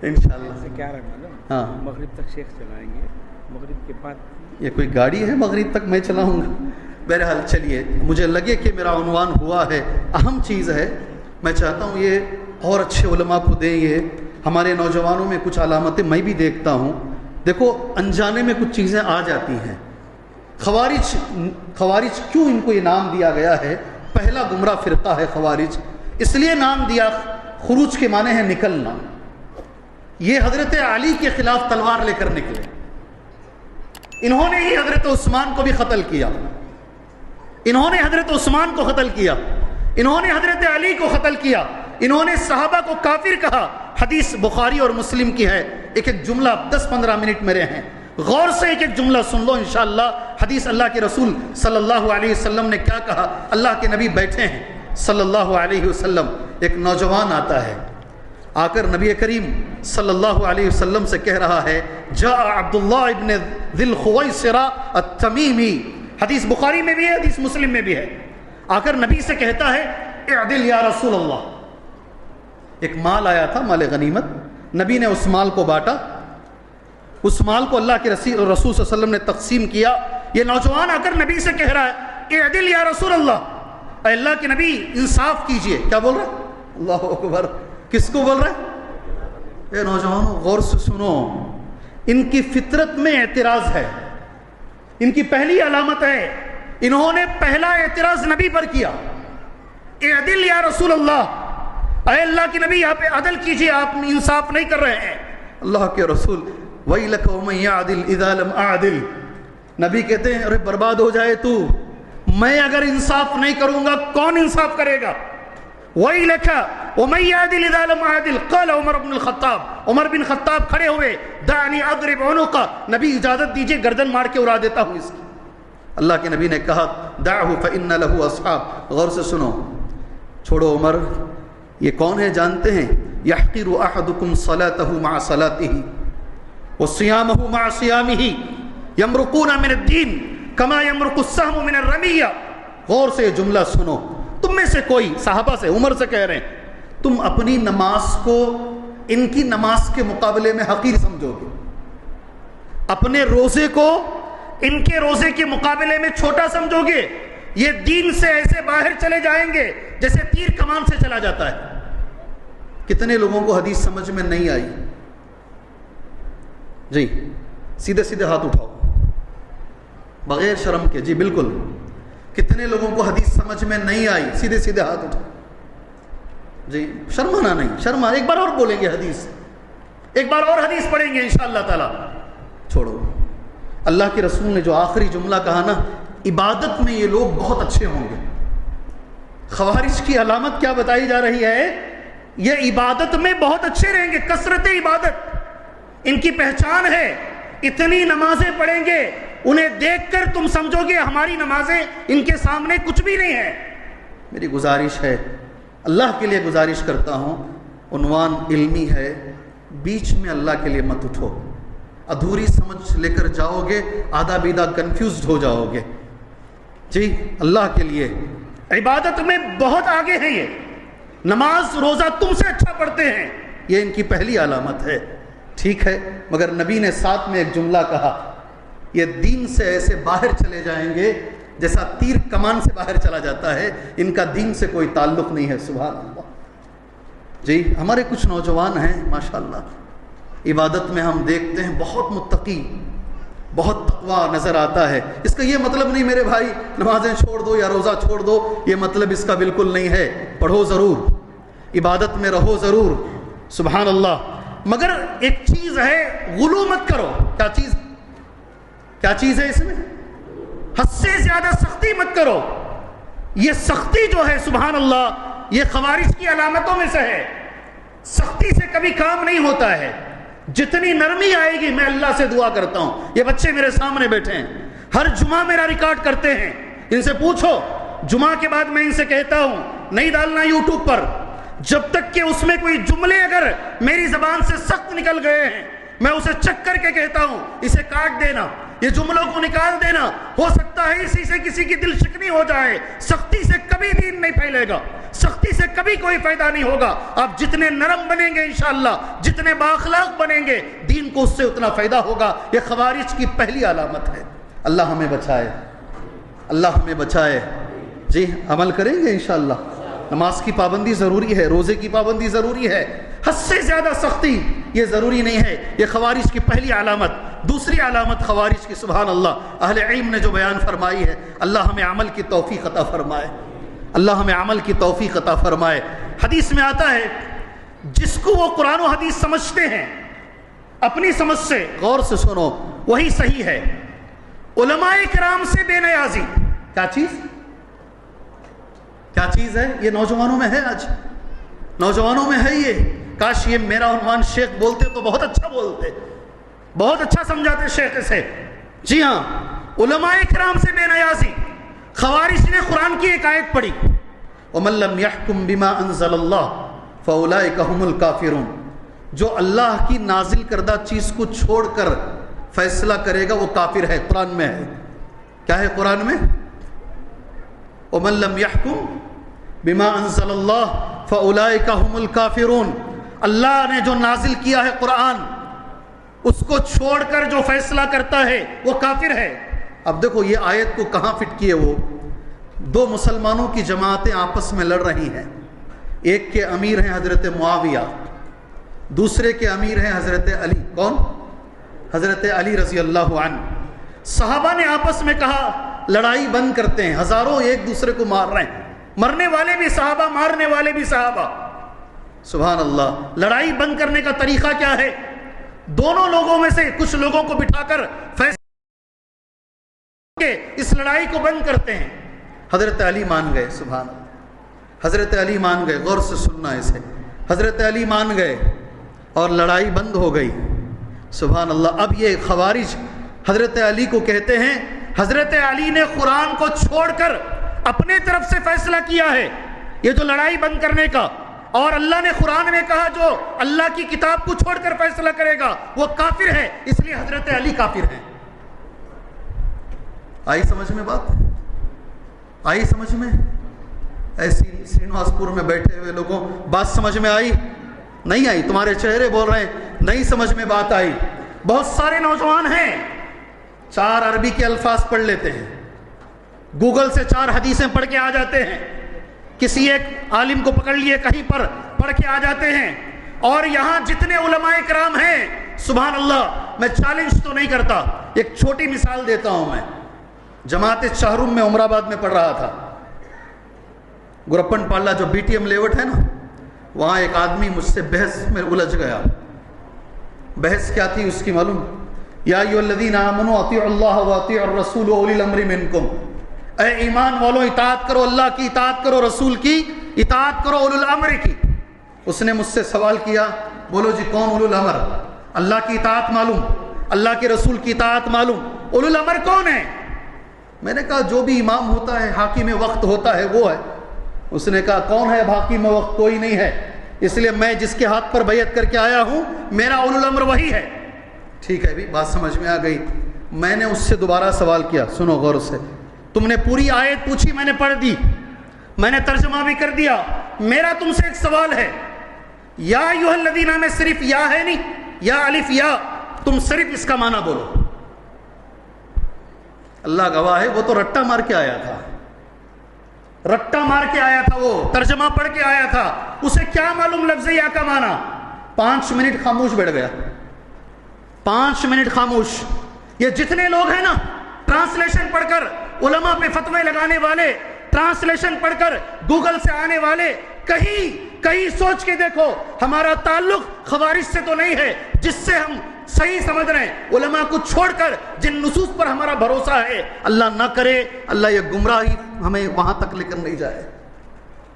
انشاءاللہ سے کیا رہا معلوم؟ ہاں مغرب تک شیخ چلائیں گے، مغرب کے بعد یہ کوئی گاڑی ہے مغرب تک میں چلاؤں گا؟ بہرحال چلیے، مجھے لگے کہ میرا عنوان ہوا ہے، اہم چیز ہے، میں چاہتا ہوں یہ اور اچھے علماء کو دیں، یہ ہمارے نوجوانوں میں کچھ علامتیں میں بھی دیکھتا ہوں، دیکھو انجانے میں کچھ چیزیں آ جاتی ہیں۔ خوارج کیوں ان کو یہ نام دیا گیا ہے؟ پہلا گمراہ فرقہ ہے خوارج، اس لیے نام دیا، خروج کے معنی ہے نکلنا۔ یہ حضرت علی کے خلاف تلوار لے کر نکلے، انہوں نے ہی حضرت عثمان کو بھی قتل کیا، انہوں نے حضرت عثمان کو قتل کیا، انہوں نے حضرت علی کو قتل کیا، انہوں نے صحابہ کو کافر کہا۔ حدیث بخاری اور مسلم کی ہے، ایک ایک جملہ 10-15 منٹ میرے ہیں، غور سے ایک ایک جملہ سن لو انشاءاللہ۔ حدیث اللہ کے رسول صلی اللہ علیہ وسلم نے کیا کہا، اللہ کے نبی بیٹھے ہیں صلی اللہ علیہ وسلم، ایک نوجوان آتا ہے، آ کر نبی کریم صلی اللہ علیہ وسلم سے کہہ رہا ہے، جاء عبداللہ ابن ذی الخویصرہ التمیمی، حدیث بخاری میں بھی ہے، حدیث مسلم میں بھی ہے، آ کر نبی سے کہتا ہے اعدل یا رسول اللہ۔ ایک مال آیا تھا، مال غنیمت، نبی نے اس مال کو بانٹا، اس مال کو اللہ کے رسول صلی اللہ علیہ وسلم نے تقسیم کیا۔ یہ نوجوان آ کر نبی سے کہہ رہا ہے اعدل یا رسول اللہ، اے اللہ کے نبی انصاف کیجئے۔ کیا بول رہا ہے؟ اللہ اکبر، کس کو بول رہا ہے؟ اے نوجوانوں غور سے سنو، ان کی فطرت میں اعتراض ہے، ان کی پہلی علامت ہے، انہوں نے پہلا اعتراض نبی پر کیا، اعدل یا رسول اللہ، اے اللہ کے نبی آپ عدل کیجئے، آپ انصاف نہیں کر رہے ہیں۔ اللہ کے رسول وَيْلَكَ وَمَنْ يَعْدِلْ إِذَا لَمْ أَعْدِلْ، نبی کہتے ہیں ارے برباد ہو جائے تو، میں اگر انصاف نہیں کروں گا کون انصاف کرے گا؟ وَيْلَكَ وَمَنْ يَعْدِلْ إِذَا لَمْ أَعْدِلْ قَالَ عمر بن الخطاب، عمر بن خطاب کھڑے ہوئے، دَعْنِي أَضْرِبْ عُنُقَهُ، نبی اجازت دیجئے گردن مار کے اڑا دیتا ہوں اس کی۔ اللہ کے نبی نے کہا دعہ فإن له أصحاب، غور سے سنو، چھوڑو عمر، یہ کون ہے جانتے ہیں؟ يحقر أحدكم صلاته مع صلاته وصيامه مع صيامه يمرقون من الدين كما يمرق السهم من الرمية۔ غور سے یہ جملہ سنو، تم میں سے کوئی، صحابہ سے، عمر سے کہہ رہے ہیں، تم اپنی نماز کو ان کی نماز کے مقابلے میں حقیر سمجھو گے، اپنے روزے کو ان کے روزے کے مقابلے میں چھوٹا سمجھو گے، یہ دین سے ایسے باہر چلے جائیں گے جیسے تیر کمان سے چلا جاتا ہے۔ کتنے لوگوں کو حدیث سمجھ میں نہیں آئی؟ جی سیدھے سیدھے ہاتھ اٹھاؤ بغیر شرم کے، جی بالکل، کتنے لوگوں کو حدیث سمجھ میں نہیں آئی؟ سیدھے سیدھے ہاتھ اٹھاؤ، جی شرمانا نہیں، شرما، ایک بار اور بولیں گے حدیث، ایک بار اور حدیث پڑھیں گے انشاءاللہ تعالی۔ چھوڑو، اللہ کے رسول نے جو آخری جملہ کہا نا، عبادت میں یہ لوگ بہت اچھے ہوں گے۔ خوارج کی علامت کیا بتائی جا رہی ہے؟ یہ عبادت میں بہت اچھے رہیں گے، کثرت عبادت ان کی پہچان ہے، اتنی نمازیں پڑھیں گے، انہیں دیکھ کر تم سمجھو گے ہماری نمازیں ان کے سامنے کچھ بھی نہیں ہے۔ میری گزارش ہے، اللہ کے لیے گزارش کرتا ہوں، عنوان علمی ہے، بیچ میں اللہ کے لیے مت اٹھو، ادھوری سمجھ لے کر جاؤ گے، آدھا بیدہ کنفیوزڈ ہو جاؤ گے۔ جی اللہ کے لیے عبادت میں بہت آگے ہیں، یہ نماز روزہ تم سے اچھا پڑھتے ہیں، یہ ان کی پہلی علامت ہے، ٹھیک ہے، مگر نبی نے ساتھ میں ایک جملہ کہا، یہ دین سے ایسے باہر چلے جائیں گے جیسا تیر کمان سے باہر چلا جاتا ہے، ان کا دین سے کوئی تعلق نہیں ہے۔ سبحان اللہ۔ جی ہمارے کچھ نوجوان ہیں ماشاءاللہ، عبادت میں ہم دیکھتے ہیں بہت متقی، بہت تقویٰ نظر آتا ہے، اس کا یہ مطلب نہیں میرے بھائی نمازیں چھوڑ دو یا روزہ چھوڑ دو، یہ مطلب اس کا بالکل نہیں ہے، پڑھو ضرور، عبادت میں رہو ضرور، سبحان اللہ، مگر ایک چیز ہے، غلو مت کرو۔ کیا چیز ہے اس میں؟ حد سے زیادہ سختی مت کرو۔ یہ سختی جو ہے سبحان اللہ، یہ خوارج کی علامتوں میں سے ہے، سختی سے کبھی کام نہیں ہوتا ہے، جتنی نرمی آئے گی، میں اللہ سے دعا کرتا ہوں، یہ بچے میرے سامنے بیٹھے ہیں، ہر جمعہ میرا ریکارڈ کرتے ہیں، ان سے پوچھو، جمعہ کے بعد میں ان سے کہتا ہوں نہیں ڈالنا یوٹیوب پر، جب تک کہ اس میں کوئی جملے اگر میری زبان سے سخت نکل گئے ہیں میں اسے چک کر کے کہتا ہوں اسے کاٹ دینا، یہ جملوں کو نکال دینا، ہو سکتا ہے اسی سے کسی کی دل شکنی ہو جائے۔ سختی سے کبھی دین نہیں پھیلے گا، سختی سے کبھی کوئی فائدہ نہیں ہوگا۔ آپ جتنے نرم بنیں گے انشاءاللہ، جتنے بااخلاق بنیں گے، دین کو اس سے اتنا فائدہ ہوگا۔ یہ خوارج کی پہلی علامت ہے۔ اللہ ہمیں بچائے، اللہ ہمیں بچائے۔ جی عمل کریں گے انشاءاللہ۔ نماز کی پابندی ضروری ہے، روزے کی پابندی ضروری ہے، حد سے زیادہ سختی یہ ضروری نہیں ہے۔ یہ خوارج کی پہلی علامت۔ دوسری علامت خوارج کی، سبحان اللہ، اہل علم نے جو بیان فرمائی ہے، اللہ ہمیں عمل کی توفیق عطا فرمائے، اللہ ہمیں عمل کی توفیق عطا فرمائے۔ حدیث میں آتا ہے جس کو وہ قرآن و حدیث سمجھتے ہیں اپنی سمجھ سے، غور سے سنو، وہی صحیح ہے۔ علماء کرام سے بے نیازی کیا چیز، کیا چیز ہے؟ یہ نوجوانوں میں ہے، آج نوجوانوں میں ہے۔ یہ کاش یہ میرا عنوان شیخ بولتے تو بہت اچھا بولتے، بہت اچھا سمجھاتے شیخ سے۔ جی ہاں، علماء کرام سے بے نیازی۔ خوارج نے قرآن کی ایک آیت پڑھی، وَمَن لَّمْ يَحْكُم بِمَا أَنزَلَ اللَّهُ فَأُولَٰئِكَ هُمُ الْكَافِرُونَ، جو اللہ کی نازل کردہ چیز کو چھوڑ کر فیصلہ کرے گا وہ کافر ہے۔ قرآن میں ہے، کیا ہے قرآن میں؟ وَمَن لَّمْ يَحْكُم بِمَا أَنزَلَ اللَّهُ فَأُولَٰئِكَ هُمُ الْكَافِرُونَ، اللہ نے جو نازل کیا ہے قرآن اس کو چھوڑ کر جو فیصلہ کرتا ہے وہ کافر ہے۔ اب دیکھو یہ آیت کو کہاں فٹ کیے، وہ دو مسلمانوں کی جماعتیں آپس میں لڑ رہی ہیں، ایک کے امیر ہیں حضرت معاویہ، دوسرے کے امیر ہیں حضرت علی۔ کون؟ حضرت علی رضی اللہ عنہ۔ صحابہ نے آپس میں کہا لڑائی بند کرتے ہیں، ہزاروں ایک دوسرے کو مار رہے ہیں، مرنے والے بھی صحابہ، مارنے والے بھی صحابہ۔ سبحان اللہ، لڑائی بند کرنے کا طریقہ کیا ہے؟ دونوں لوگوں میں سے کچھ لوگوں کو بٹھا کر فیصلہ کہ اس لڑائی کو بند کرتے ہیں۔ حضرت علی مان گئے، سبحان اللہ، حضرت علی مان گئے، غور سے سننا اسے، حضرت علی مان گئے اور لڑائی بند ہو گئی۔ سبحان اللہ۔ اب یہ خوارج حضرت علی کو کہتے ہیں حضرت علی نے قرآن کو چھوڑ کر اپنے طرف سے فیصلہ کیا ہے یہ جو لڑائی بند کرنے کا، اور اللہ نے قرآن میں کہا جو اللہ کی کتاب کو چھوڑ کر فیصلہ کرے گا وہ کافر ہے، اس لیے حضرت علی کافر ہیں۔ آئی سمجھ میں بات؟ آئی سمجھ میں؟ ایسی سرینواس پور میں بیٹھے ہوئے لوگوں بات سمجھ میں آئی؟ نہیں آئی؟ تمہارے چہرے بول رہے ہیں نہیں سمجھ میں بات آئی۔ بہت سارے نوجوان ہیں 4 عربی کے الفاظ پڑھ لیتے ہیں، گوگل سے 4 حدیثیں پڑھ کے آ جاتے ہیں، کسی ایک عالم کو پکڑ لیے کہیں پر پڑھ کے آ جاتے ہیں، اور یہاں جتنے علماء کرام ہیں سبحان اللہ، میں چیلنج تو نہیں کرتا، ایک چھوٹی مثال دیتا ہوں۔ میں جماعت شاہروم میں عمر آباد میں پڑھ رہا تھا، گرپن پالا جو بی ٹی ایم لیوٹ ہے نا، وہاں ایک آدمی مجھ سے بحث میں الجھ گیا۔ بحث کیا تھی اس کی معلوم؟ یا ایھا الذین آمنوا اطیعوا اللہ واطیعوا الرسول واولی الامر منکم، اے ایمان والوں اطاعت کرو، اللہ کی اطاعت کرو، رسول کی اطاعت کرو، اولو الامر کی۔ اس نے مجھ سے سوال کیا، بولو جی کون اولو الامر؟ اللہ کی اطاعت معلوم، اللہ کے رسول کی اطاعت معلوم، اولو الامر کون ہے؟ میں نے کہا جو بھی امام ہوتا ہے، حاکم وقت ہوتا ہے وہ ہے۔ اس نے کہا کون ہے حاکم وقت؟ کوئی نہیں ہے، اس لیے میں جس کے ہاتھ پر بیعت کر کے آیا ہوں میرا اولو الامر وہی ہے۔ ٹھیک ہے بھی، بات سمجھ میں آ گئی۔ میں نے اس سے دوبارہ سوال کیا، سنو غور سے، تم نے پوری آیت پوچھی، میں نے پڑھ دی، میں نے ترجمہ بھی کر دیا، میرا تم سے ایک سوال ہے، یا ایھا الذین میں صرف یا ہے نہیں، یا الف یا، تم صرف اس کا معنی بولو۔ اللہ گواہ ہے وہ تو رٹا مار کے آیا تھا، رٹا مار کے آیا تھا، وہ ترجمہ پڑھ کے آیا تھا، اسے کیا معلوم لفظ یا کا معنی؟ 5 منٹ خاموش بیٹھ گیا، 5 منٹ خاموش۔ یہ جتنے لوگ ہیں نا ٹرانسلیشن پڑھ کر علماء پہ فتوے لگانے والے، ٹرانسلیشن پڑھ کر گوگل سے آنے والے، کہیں سوچ کے دیکھو ہمارا تعلق خوارج سے تو نہیں ہے جس سے ہم صحیح سمجھ رہے ہیں، علماء کو چھوڑ کر جن نصوص پر ہمارا بھروسہ ہے، اللہ نہ کرے اللہ یہ گمراہی ہمیں وہاں تک لے کر نہیں جائے۔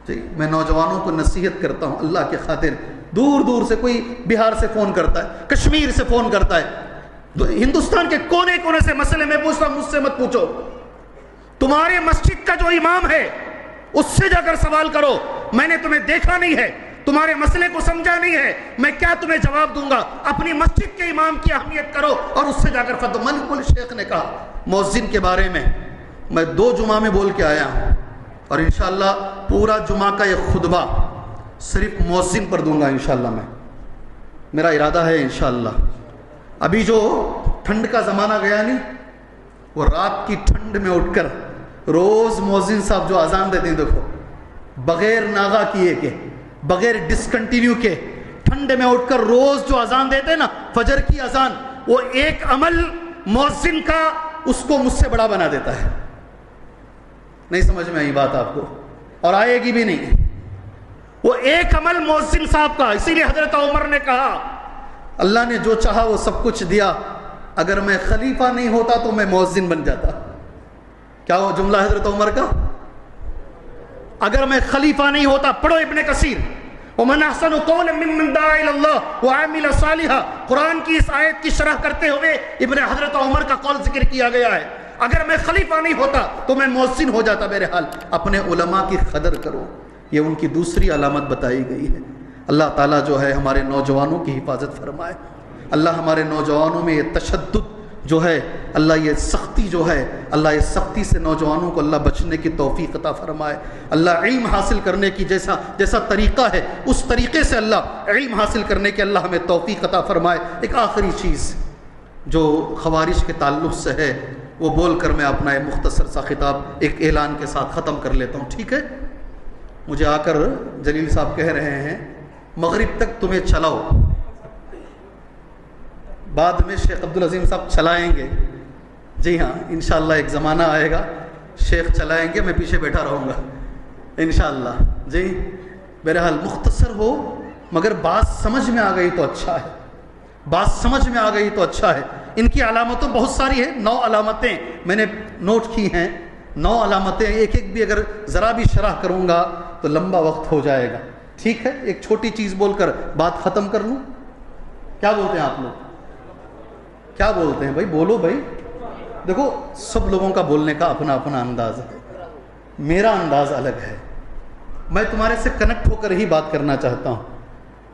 جی میں نوجوانوں کو نصیحت کرتا ہوں اللہ کی خاطر، دور دور سے کوئی بہار سے فون کرتا ہے، کشمیر سے فون کرتا ہے، ہندوستان کے کونے کونے سے مسئلے میں پوچھتا ہوں، مجھ سے مت پوچھو، تمہارے مسجد کا جو امام ہے اس سے جا کر سوال کرو، میں نے تمہیں دیکھا نہیں ہے، تمہارے مسئلے کو سمجھا نہیں ہے، میں کیا تمہیں جواب دوں گا؟ اپنی مسجد کے امام کی اہمیت کرو اور اس سے جا کر فتو۔ ملک الشیخ نے کہا مؤذن کے بارے میں 2 جمعہ میں بول کے آیا ہوں، اور انشاءاللہ پورا جمعہ کا یہ خطبہ صرف مؤذن پر دوں گا انشاءاللہ۔ میرا ارادہ ہے انشاءاللہ۔ ابھی جو ٹھنڈ کا زمانہ گیا نہیں، وہ رات کی ٹھنڈ میں اٹھ کر روز مؤذن صاحب جو اذان دیتے ہیں، دیکھو بغیر ناغا کیے کے، بغیر ڈسکنٹینیو کے، ٹھنڈ میں اٹھ کر روز جو اذان دیتے ہیں نا، فجر کی اذان، وہ ایک عمل مؤذن کا اس کو مجھ سے بڑا بنا دیتا ہے۔ نہیں سمجھ میں آئی بات آپ کو، اور آئے گی بھی نہیں۔ وہ ایک عمل مؤذن صاحب کا، اسی لیے حضرت عمر نے کہا اللہ نے جو چاہا وہ سب کچھ دیا، اگر میں خلیفہ نہیں ہوتا تو میں مؤذن بن جاتا۔ کیا وہ جملہ حضرت عمر کا؟ اگر میں خلیفہ نہیں ہوتا، پڑھو ابن کثیر، وَمَنْ أَحْسَنُ قَوْلًا مِّمَّنْ دَعَا إِلَى اللَّهِ وَعَمِلَ صَالِحًا، قرآن کی اس آیت کی شرح کرتے ہوئے ابن حضرت عمر کا قول ذکر کیا گیا ہے، اگر میں خلیفہ نہیں ہوتا تو میں مؤذن ہو جاتا۔ بہرحال اپنے علماء کی قدر کرو، یہ ان کی دوسری علامت بتائی گئی ہے۔ اللہ تعالیٰ جو ہے ہمارے نوجوانوں کی حفاظت فرمائے، اللہ ہمارے نوجوانوں میں یہ تشدد جو ہے، اللہ یہ سختی جو ہے، اللہ یہ سختی سے نوجوانوں کو اللہ بچنے کی توفیق عطا فرمائے۔ اللہ علم حاصل کرنے کی جیسا طریقہ ہے، اس طریقے سے اللہ علم حاصل کرنے کے اللہ ہمیں توفیق عطا فرمائے۔ ایک آخری چیز جو خوارج کے تعلق سے ہے وہ بول کر میں اپنا ایک مختصر سا خطاب ایک اعلان کے ساتھ ختم کر لیتا ہوں، ٹھیک ہے؟ مجھے آ کر جلیل صاحب کہہ رہے ہیں مغرب تک تمہیں چلاؤ، بعد میں شیخ عبدالعظیم صاحب چلائیں گے۔ جی ہاں، انشاءاللہ ایک زمانہ آئے گا شیخ چلائیں گے، میں پیچھے بیٹھا رہوں گا انشاءاللہ۔ جی بہرحال مختصر ہو، مگر بات سمجھ میں آ گئی تو اچھا ہے، بات سمجھ میں آ گئی تو اچھا ہے۔ ان کی علامتوں بہت ساری ہیں، 9 علامتیں میں نے نوٹ کی ہیں، 9 علامتیں، ایک ایک بھی اگر ذرا بھی شرح کروں گا تو لمبا وقت ہو جائے گا، ٹھیک ہے؟ ایک چھوٹی چیز بول کر بات ختم کر لوں۔ کیا بولتے ہیں آپ لوگ؟ کیا بولتے ہیں بھائی؟ بولو بھائی۔ دیکھو سب لوگوں کا بولنے کا اپنا اپنا انداز ہے، میرا انداز الگ ہے، میں تمہارے سے کنیکٹ ہو کر ہی بات کرنا چاہتا ہوں۔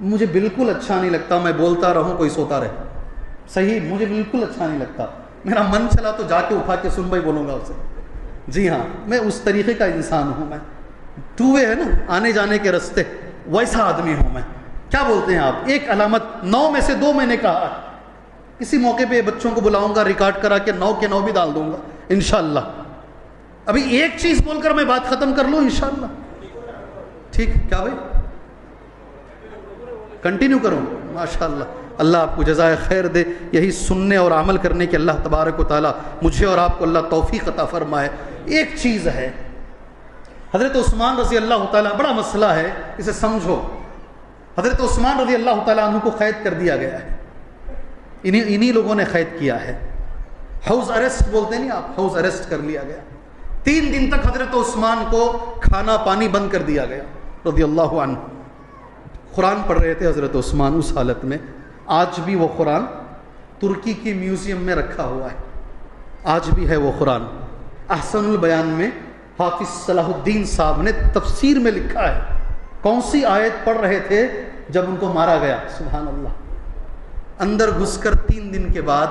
مجھے بالکل اچھا نہیں لگتا میں بولتا رہوں کوئی سوتا رہے، صحیح، مجھے بالکل اچھا نہیں لگتا۔ میرا من چلا تو جا کے اٹھا کے سن بھائی بولوں گا اسے۔ جی ہاں، میں اس طریقے کا انسان ہوں، میں ٹو وے ہے نا، آنے جانے کے رستے، ویسا آدمی ہوں میں۔ کیا بولتے ہیں آپ؟ ایک علامت 9 میں سے 2 میں نے کہا، کسی موقع پہ بچوں کو بلاؤں گا ریکارڈ کرا کے 9 کے 9 بھی ڈال دوں گا انشاءاللہ۔ ابھی ایک چیز بول کر میں بات ختم کر لوں انشاءاللہ، ٹھیک؟ کیا بھائی کنٹینیو کروں؟ ماشاءاللہ، اللہ آپ کو جزائے خیر دے، یہی سننے اور عمل کرنے کے اللہ تبارک و تعالیٰ مجھے اور آپ کو اللہ توفیق عطا فرمائے۔ ایک چیز ہے، حضرت عثمان رضی اللہ تعالیٰ، بڑا مسئلہ ہے اسے سمجھو۔ حضرت عثمان رضی اللہ تعالیٰ عنہ کو قید کر دیا گیا ہے، انہی لوگوں نے قید کیا ہے، ہاؤس اریسٹ بولتے نہیں آپ، ہاؤس اریسٹ کر لیا گیا۔ 3 دن تک حضرت عثمان کو کھانا پانی بند کر دیا گیا رضی اللہ عنہ۔ قرآن پڑھ رہے تھے حضرت عثمان اس حالت میں، آج بھی وہ قرآن ترکی کی میوزیم میں رکھا ہوا ہے، آج بھی ہے وہ قرآن۔ احسن البیان میں حافظ صلاح الدین صاحب نے تفسیر میں لکھا ہے کون سی آیت پڑھ رہے تھے جب ان کو مارا گیا، سبحان اللہ۔ اندر گھس کر 3 دن کے بعد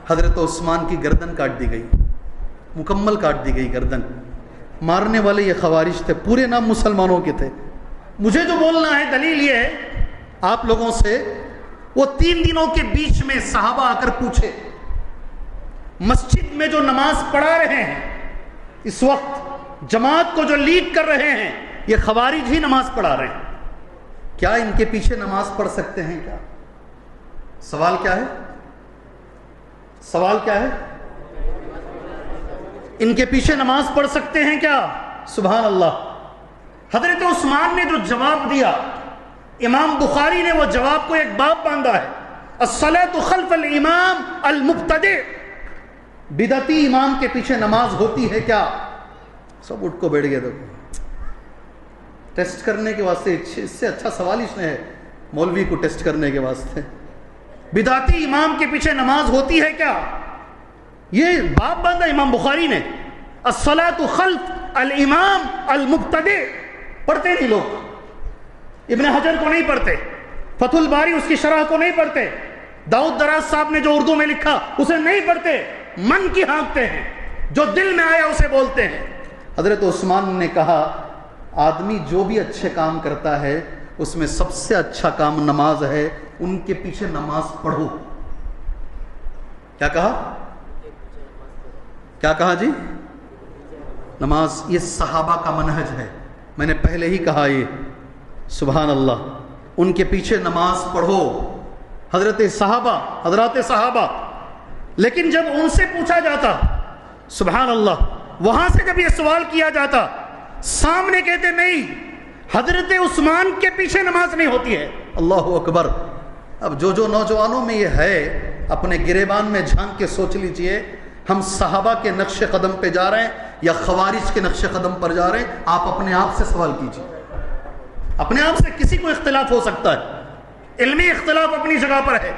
حضرت عثمان کی گردن کاٹ دی گئی، مکمل کاٹ دی گئی گردن۔ مارنے والے یہ خوارج تھے، پورے نام مسلمانوں کے تھے۔ مجھے جو بولنا ہے دلیل یہ ہے آپ لوگوں سے، وہ 3 دنوں کے بیچ میں صحابہ آ کر پوچھے، مسجد میں جو نماز پڑھا رہے ہیں اس وقت، جماعت کو جو لیڈ کر رہے ہیں، یہ خوارج ہی نماز پڑھا رہے ہیں، کیا ان کے پیچھے نماز پڑھ سکتے ہیں کیا؟ سوال کیا ہے؟ سوال کیا ہے؟ ان کے پیچھے نماز پڑھ سکتے ہیں کیا؟ سبحان اللہ۔ حضرت عثمان نے جو جواب دیا، امام بخاری نے وہ جواب کو ایک باب باندھا ہے، الصلاۃ خلف الامام المبتدع، بدعتی امام کے پیچھے نماز ہوتی ہے کیا؟ سب اٹھ کو بیٹھ گئے۔ دیکھو ٹیسٹ کرنے کے واسطے اس سے اچھا سوال اس نے ہے، مولوی کو ٹیسٹ کرنے کے واسطے، بدعتی امام کے پیچھے نماز ہوتی ہے کیا؟ یہ باب باندھا امام بخاری نے، الصلاۃ خلف الامام المبتدع، پڑھتے نہیں لوگ۔ ابن حجر کو نہیں پڑھتے, فتح الباری اس کی شرح کو نہیں پڑھتے, داؤد دراز صاحب نے جو اردو میں لکھا اسے نہیں پڑھتے, من کی ہانکتے ہیں, جو دل میں آیا اسے بولتے ہیں. حضرت عثمان نے کہا آدمی جو بھی اچھے کام کرتا ہے اس میں سب سے اچھا کام نماز ہے, ان کے پیچھے نماز پڑھو. کیا کہا, کیا کہا جی؟ نماز. یہ صحابہ کا منہج ہے, میں نے پہلے ہی کہا یہ, سبحان اللہ, ان کے پیچھے نماز پڑھو. حضرات صحابہ. لیکن جب ان سے پوچھا جاتا, سبحان اللہ, وہاں سے جب یہ سوال کیا جاتا, سامنے کہتے نہیں, حضرت عثمان کے پیچھے نماز نہیں ہوتی ہے. اللہ اکبر. اب جو نوجوانوں میں یہ ہے اپنے گریبان میں جھانک کے سوچ لیجئے, ہم صحابہ کے نقش قدم پہ جا رہے ہیں یا خوارج کے نقش قدم پر جا رہے ہیں؟ آپ اپنے آپ سے سوال کیجئے. اپنے آپ سے. کسی کو اختلاف ہو سکتا ہے, علمی اختلاف اپنی جگہ پر ہے.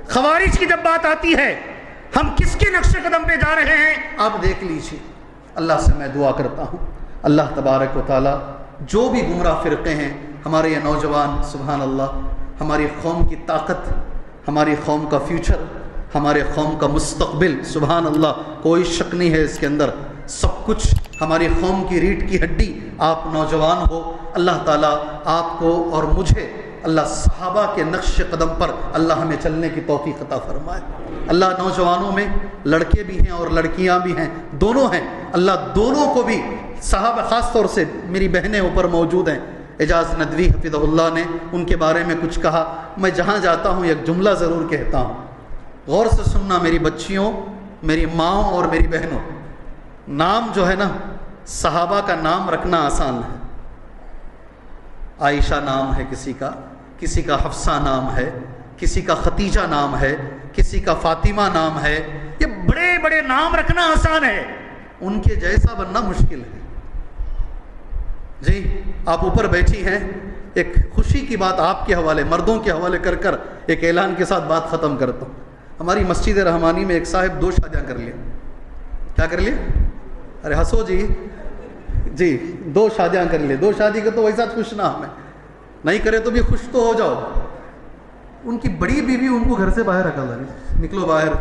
خوارج کی جب بات آتی ہے ہم کس کے نقش قدم پہ جا رہے ہیں آپ دیکھ لیجئے. اللہ سے میں دعا کرتا ہوں اللہ تبارک و تعالی جو بھی گمراہ فرقے ہیں, ہمارے یہ نوجوان, سبحان اللہ, ہماری قوم کی طاقت, ہماری قوم کا فیوچر, ہمارے قوم کا مستقبل, سبحان اللہ, کوئی شک نہیں ہے اس کے اندر, سب کچھ ہماری قوم کی ریڑھ کی ہڈی آپ نوجوان ہو. اللہ تعالیٰ آپ کو اور مجھے اللہ صحابہ کے نقش قدم پر اللہ ہمیں چلنے کی توفیق عطا فرمائے. اللہ نوجوانوں میں لڑکے بھی ہیں اور لڑکیاں بھی ہیں, دونوں ہیں, اللہ دونوں کو بھی صحابہ, خاص طور سے میری بہنیں اوپر موجود ہیں, اعجاز ندوی حفظہ اللہ نے ان کے بارے میں کچھ کہا. میں جہاں جاتا ہوں ایک جملہ ضرور کہتا ہوں, غور سے سننا میری بچیوں, میری ماں اور میری بہنوں. نام جو ہے نا, صحابہ کا نام رکھنا آسان ہے. عائشہ نام ہے کسی کا حفصہ نام ہے, کسی کا ختیجہ نام ہے, کسی کا فاطمہ نام ہے. یہ بڑے بڑے نام رکھنا آسان ہے, ان کے جیسا بننا مشکل ہے. جی آپ اوپر بیٹھی ہیں, ایک خوشی کی بات آپ کے حوالے, مردوں کے حوالے کر ایک اعلان کے ساتھ بات ختم کرتا ہوں. ہماری مسجد رحمانی میں ایک صاحب 2 شادیاں کر لیا. کیا کر لیا؟ ارے ہنسو جی 2 شادیاں کر لی. 2 شادی کا تو ویسا خوش نہ ہمیں, نہیں کرے تو بھی خوش تو ہو جاؤ. ان کی بڑی بیوی ان کو گھر سے باہر رکھا تھا, نکلو باہر.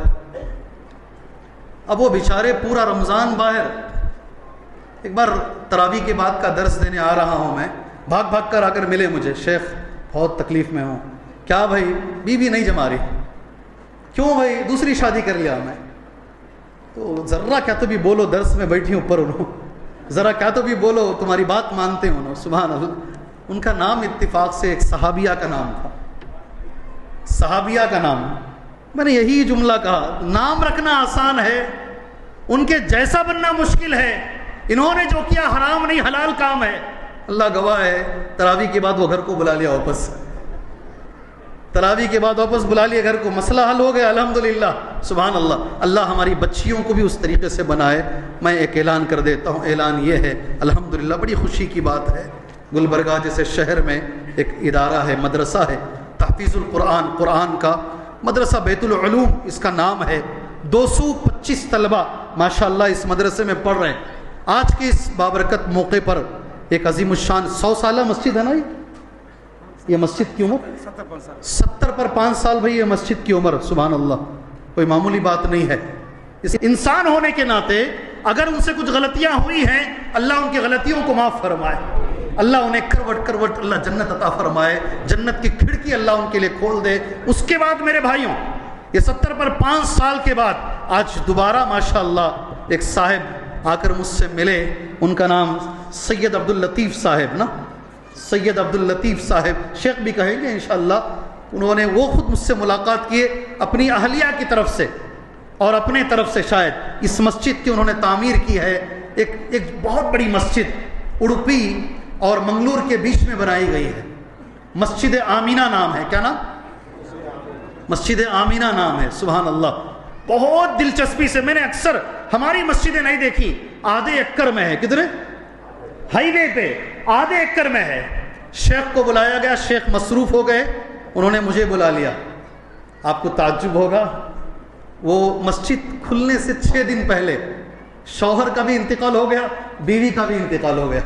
اب وہ بیچارے پورا رمضان باہر. ایک بار تراویح کے بعد کا درس دینے آ رہا ہوں میں, بھاگ کر آ کر ملے مجھے, شیخ بہت تکلیف میں ہوں. کیا بھائی, بیوی نہیں جما رہی؟ کیوں بھائی, دوسری شادی کر لیا میں. تو ذرا کیا تو بھی بولو, درس میں بیٹھی اوپر انہوں, ذرا کیا تو بھی بولو, تمہاری بات مانتے ہیں انہوں. سبحان اللہ. ان کا نام اتفاق سے ایک صحابیہ کا نام تھا, صحابیہ کا نام. میں نے یہی جملہ کہا, نام رکھنا آسان ہے, ان کے جیسا بننا مشکل ہے. انہوں نے جو کیا حرام نہیں حلال کام ہے. اللہ گواہ ہے, تراویح کے بعد وہ گھر کو بلا لیا واپس, تراویح کے بعد واپس بلا لیا گھر کو, مسئلہ حل ہو گیا الحمدللہ. سبحان اللہ. اللہ ہماری بچیوں کو بھی اس طریقے سے بنائے. میں ایک اعلان کر دیتا ہوں, اعلان یہ ہے, الحمدللہ بڑی خوشی کی بات ہے, گلبرگہ جیسے شہر میں ایک ادارہ ہے, مدرسہ ہے, تحفیظ القرآن, قرآن کا مدرسہ, بیت العلوم اس کا نام ہے. 225 طلبہ ماشاءاللہ اس مدرسے میں پڑھ رہے ہیں. آج کے اس بابرکت موقع پر ایک عظیم الشان 100 سالہ مسجد ہے نا, یہ مسجد کی عمر 70 پر 5 سال. بھائی یہ مسجد کی عمر, سبحان اللہ, کوئی معمولی بات نہیں ہے. اس انسان ہونے کے ناطے اگر ان سے کچھ غلطیاں ہوئی ہیں, اللہ ان کی غلطیوں کو معاف فرمائے, اللہ انہیں کروٹ اللہ جنت عطا فرمائے, جنت کی کھڑکی اللہ ان کے لیے کھول دے. اس کے بعد میرے بھائیوں, یہ 70 پر 5 سال کے بعد آج دوبارہ ماشاءاللہ ایک صاحب آ کر مجھ سے ملے. ان کا نام سید عبداللطیف صاحب, نا سید عبداللطیف صاحب, شیخ بھی کہیں گے انشاءاللہ. انہوں نے وہ خود مجھ سے ملاقات کیے اپنی اہلیہ کی طرف سے اور اپنے طرف سے. شاید اس مسجد کی انہوں نے تعمیر کی ہے, ایک بہت بڑی مسجد اڑپی اور منگلور کے بیچ میں بنائی گئی ہے. مسجد آمینہ نام ہے. کیا نام؟ مسجد آمینہ نام ہے. سبحان اللہ. بہت دلچسپی سے میں نے اکثر ہماری مسجدیں نہیں دیکھی, آدھے ایکڑ میں ہے. کدھر؟ ہائی وے پہ آدھے ایکڑ میں ہے. شیخ کو بلایا گیا, شیخ مصروف ہو گئے, انہوں نے مجھے بلا لیا. آپ کو تعجب ہوگا, وہ مسجد کھلنے سے 6 دن پہلے شوہر کا بھی انتقال ہو گیا, بیوی کا بھی انتقال ہو گیا.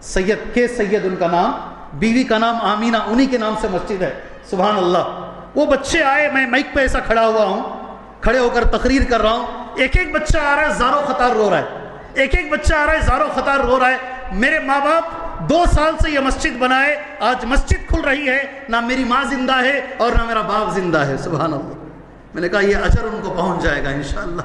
سید ان کا نام, بیوی کا نام آمینہ، انہی کے نام سے مسجد ہے. سبحان اللہ. وہ بچے آئے، میں مائک پہ ایسا کھڑا ہوا ہوں، کھڑے ہو کر تقریر کر رہا ہوں. ایک ایک بچہ آ رہا ہے زار و خطار رو رہا ہے، ایک ایک بچہ آ رہا ہے زار و خطار رو رہا ہے. میرے ماں باپ 2 سال سے یہ مسجد بنائے، آج مسجد کھل رہی ہے، نہ میری ماں زندہ ہے اور نہ میرا باپ زندہ ہے. سبحان اللہ. میں نے کہا یہ اجر ان کو پہنچ جائے گا انشاءاللہ،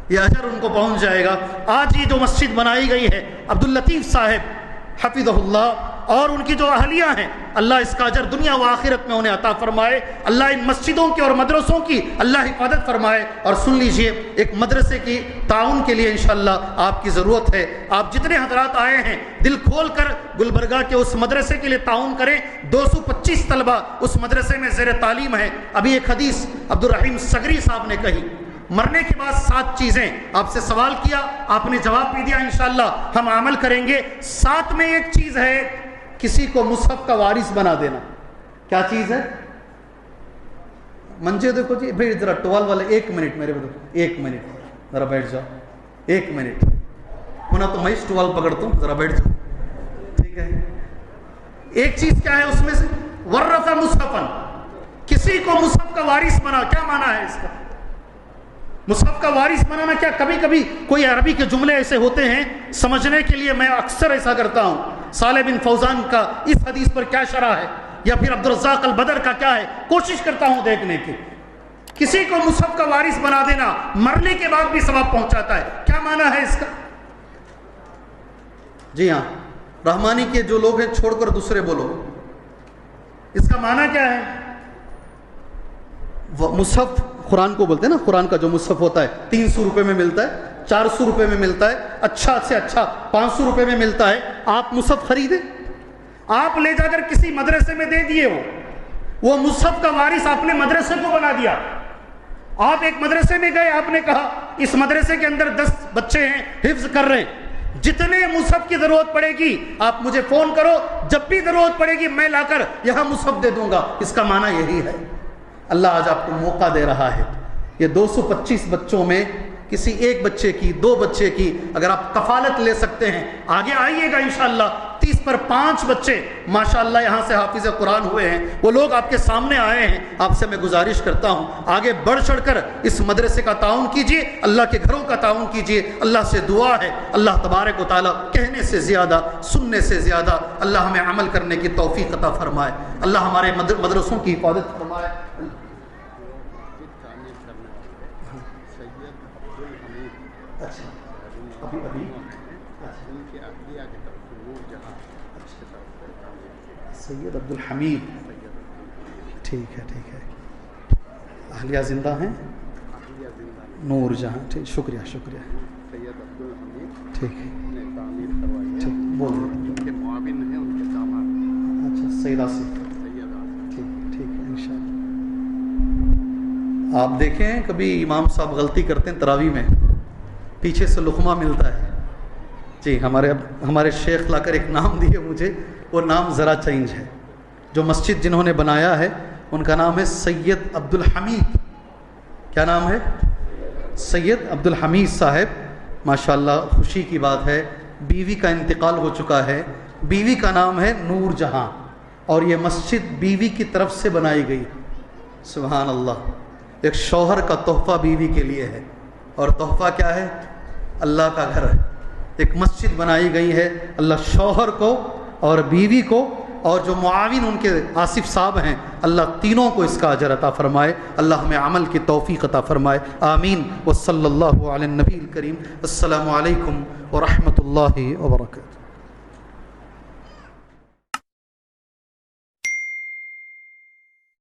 یہ اجر ان کو پہنچ جائے گا. آج یہ جو مسجد بنائی گئی ہے عبداللطیف صاحب حفظہ اللہ اور ان کی جو اہلیہ ہیں، اللہ اس کا اجر دنیا و آخرت میں انہیں عطا فرمائے. اللہ ان مسجدوں کی اور مدرسوں کی اللہ حفاظت فرمائے. اور سن لیجئے، ایک مدرسے کی تعاون کے لیے انشاءاللہ آپ کی ضرورت ہے. آپ جتنے حضرات آئے ہیں دل کھول کر گلبرگہ کے اس مدرسے کے لیے تعاون کریں. 225 طلبہ اس مدرسے میں زیر تعلیم ہے. ابھی ایک حدیث عبدالرحیم سگری صاحب نے کہی، مرنے کے بعد 7 چیزیں. آپ سے سوال کیا، آپ نے جواب بھی دیا، انشاءاللہ ہم عمل کریں گے. 7 میں ایک چیز ہے کسی کو مصحف کا وارث بنا دینا. کیا چیز ہے؟ منجے دیکھو جی، بھائی ذرا ٹوال والے 1 منٹ میرے کو، 1 منٹ ذرا بیٹھ جاؤ، 1 منٹ ہونا تو میں اس ٹوال پکڑتا ہوں، ذرا بیٹھ جاؤ. ٹھیک ہے. ایک چیز کیا ہے اس میں سے؟ ورث مصحفا، کسی کو مصحف کا وارث بنا. کیا معنی ہے اس کا؟ مصحف کا وارث بنانا کیا؟ کبھی کبھی کوئی عربی کے جملے ایسے ہوتے ہیں سمجھنے کے لیے میں اکثر ایسا کرتا ہوں. صالح بن فوزان کا اس حدیث پر کیا شرح ہے، یا پھر عبدالرزاق البدر کا کیا ہے، کوشش کرتا ہوں دیکھنے کی. کسی کو مصحف کا وارث بنا دینا مرنے کے بعد بھی ثواب پہنچاتا ہے. کیا معنی ہے اس کا؟ جی ہاں، رحمانی کے جو لوگ ہیں چھوڑ کر دوسرے بولو. اس کا معنی کیا ہے؟ مصحف قرآن کو بولتے ہیں نا، قرآن کا جو مصحف ہوتا ہے 300 روپے میں ملتا ہے، 400 روپے میں ملتا ہے، اچھا سے اچھا 500 روپے میں ملتا ہے. آپ مصحف خریدیں، آپ لے جا کر کسی مدرسے میں دے دیے، وہ مصحف کا وارث آپ نے مدرسے کو بنا دیا. آپ ایک مدرسے میں گئے، آپ نے کہا اس مدرسے کے اندر 10 بچے ہیں حفظ کر رہے ہیں، جتنے مصحف کی ضرورت پڑے گی آپ مجھے فون کرو، جب بھی ضرورت پڑے گی میں لا کر یہاں مصحف دے دوں گا. اس کا معنی یہی ہے. اللہ آج آپ کو موقع دے رہا ہے. یہ 225 بچوں میں کسی ایک بچے کی، 2 بچے کی اگر آپ کفالت لے سکتے ہیں، آگے آئیے گا انشاءاللہ. 30 پر 5 بچے ماشاءاللہ یہاں سے حافظ قرآن ہوئے ہیں، وہ لوگ آپ کے سامنے آئے ہیں. آپ سے میں گزارش کرتا ہوں آگے بڑھ چڑھ کر اس مدرسے کا تعاون کیجیے، اللہ کے گھروں کا تعاون کیجیے. اللہ سے دعا ہے اللہ تبارک و تعالیٰ کہنے سے زیادہ سننے سے زیادہ اللہ ہمیں عمل کرنے کی توفیق عطا فرمائے. اللہ ہمارے مدرسوں کی حفاظت فرمائے. اچھا ابھی سید عبدالحمید، ٹھیک ہے ٹھیک ہے. اہلیہ زندہ ہیں؟ نور جہاں. ٹھیک، شکریہ شکریہ. ٹھیک ہے ٹھیک، بولیے. اچھا سید آصف. ٹھیک ٹھیک ہے انشاءاللہ. آپ دیکھیں کبھی امام صاحب غلطی کرتے ہیں تراویح میں، پیچھے سے لقمہ ملتا ہے. جی ہمارے شیخ لا کر ایک نام دیے مجھے، وہ نام ذرا چینج ہے. جو مسجد جنہوں نے بنایا ہے ان کا نام ہے سید عبدالحمید. کیا نام ہے؟ سید عبدالحمید صاحب. ماشاءاللہ خوشی کی بات ہے، بیوی کا انتقال ہو چکا ہے. بیوی کا نام ہے نور جہاں، اور یہ مسجد بیوی کی طرف سے بنائی گئی. سبحان اللہ. ایک شوہر کا تحفہ بیوی کے لیے ہے، اور تحفہ کیا ہے؟ اللہ کا گھر ہے. ایک مسجد بنائی گئی ہے. اللہ شوہر کو اور بیوی کو اور جو معاون ان کے آصف صاحب ہیں، اللہ تینوں کو اس کا اجر عطا فرمائے. اللہ ہمیں عمل کی توفیق عطا فرمائے. آمین. وصلی اللہ علی النبی الکریم. السلام علیکم ورحمۃ اللہ وبرکاتہ.